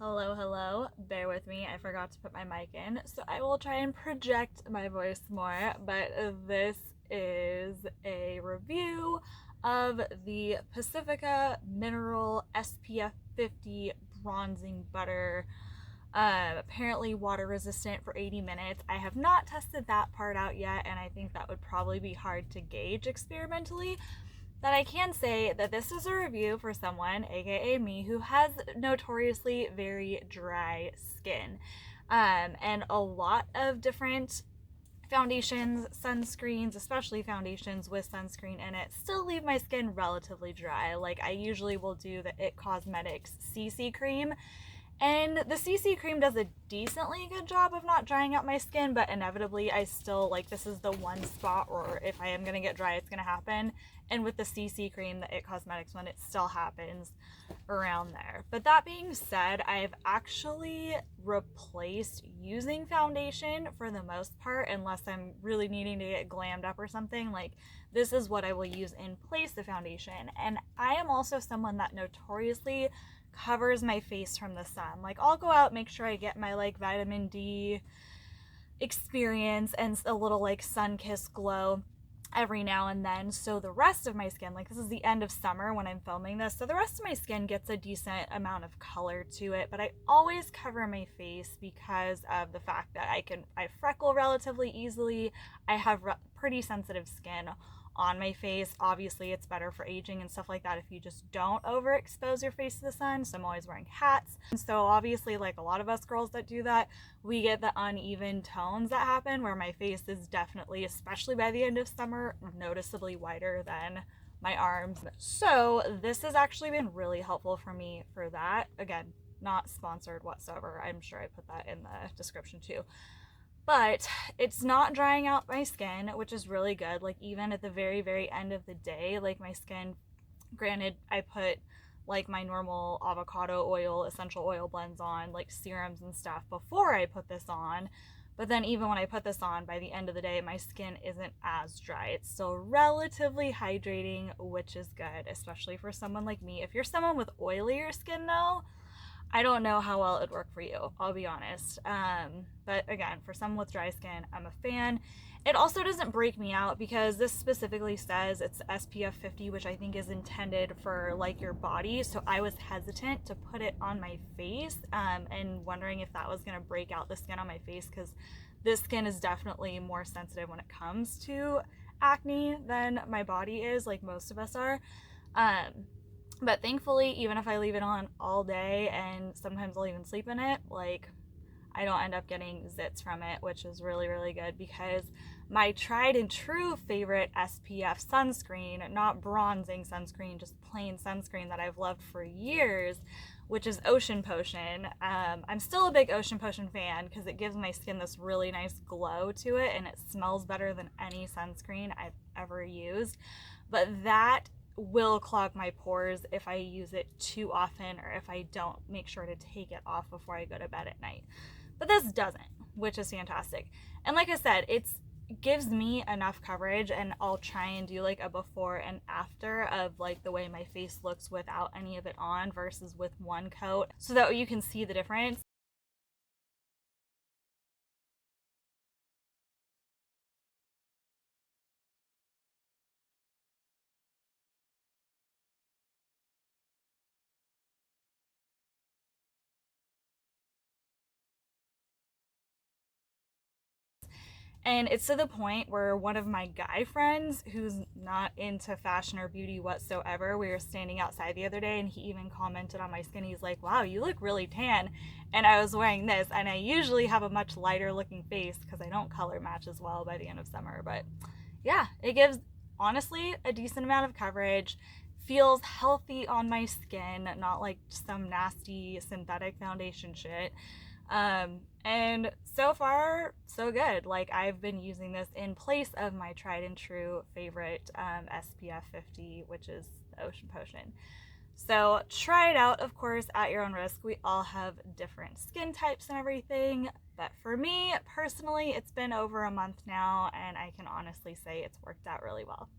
Hello, hello. Bear with me. I forgot to put my mic in, so I will try and project my voice more. But this is a review of the Pacifica Mineral SPF 50 Bronzing Butter. Apparently water resistant for 80 minutes. I have not tested that part out yet, and I think that would probably be hard to gauge experimentally. But I can say that this is a review for someone, aka me, who has notoriously very dry skin. And a lot of different foundations, sunscreens, especially foundations with sunscreen in it, still leave my skin relatively dry. Like, I usually will do the It Cosmetics CC cream, and the CC cream does a decently good job of not drying out my skin, but inevitably I still, like, this is the one spot where if I am going to get dry, it's going to happen. And with the CC cream, the It Cosmetics one, it still happens around there. But that being said, I've actually replaced using foundation for the most part, unless I'm really needing to get glammed up or something. Like, this is what I will use in place of foundation. And I am also someone that notoriously covers my face from the sun. Like, I'll go out, make sure I get my like vitamin D experience and a little like sun-kissed glow every now and then, so the rest of my skin, like, this is the end of summer when I'm filming this, so the rest of my skin gets a decent amount of color to it. But I always cover my face because of the fact that I freckle relatively easily. I have pretty sensitive skin on my face. Obviously it's better for aging and stuff like that if you just don't overexpose your face to the sun, so I'm always wearing hats. And so obviously, like a lot of us girls that do that, we get the uneven tones that happen where my face is definitely, especially by the end of summer, noticeably whiter than my arms. So this has actually been really helpful for me for that. Again, not sponsored whatsoever. I'm sure I put that in the description too. But it's not drying out my skin, which is really good. Like, even at the very, very end of the day, like, my skin, granted, I put like my normal avocado oil, essential oil blends on, like serums and stuff before I put this on. But then even when I put this on, by the end of the day, my skin isn't as dry. It's still relatively hydrating, which is good, especially for someone like me. If you're someone with oilier skin though, I don't know how well it'd work for you, I'll be honest. But again, for someone with dry skin, I'm a fan. It also doesn't break me out because this specifically says it's SPF 50, which I think is intended for like your body. So I was hesitant to put it on my face and wondering if that was going to break out the skin on my face, because this skin is definitely more sensitive when it comes to acne than my body is, like most of us are. But thankfully, even if I leave it on all day, and sometimes I'll even sleep in it, like, I don't end up getting zits from it, which is really, really good, because my tried and true favorite SPF sunscreen, not bronzing sunscreen, just plain sunscreen that I've loved for years, which is Ocean Potion. I'm still a big Ocean Potion fan because it gives my skin this really nice glow to it, and it smells better than any sunscreen I've ever used. But that will clog my pores if I use it too often, or if I don't make sure to take it off before I go to bed at night. But this doesn't, which is fantastic. And like I said, it gives me enough coverage, and I'll try and do like a before and after of like the way my face looks without any of it on versus with one coat, so that you can see the difference. And it's to the point where one of my guy friends, who's not into fashion or beauty whatsoever, we were standing outside the other day and he even commented on my skin. He's like, wow, you look really tan. And I was wearing this, and I usually have a much lighter looking face because I don't color match as well by the end of summer. But yeah, it gives, honestly, a decent amount of coverage. Feels healthy on my skin, not like some nasty synthetic foundation shit. And so far, so good. Like, I've been using this in place of my tried and true favorite SPF 50, which is Ocean Potion. So try it out, of course, at your own risk. We all have different skin types and everything, but for me personally, it's been over a month now, and I can honestly say it's worked out really well.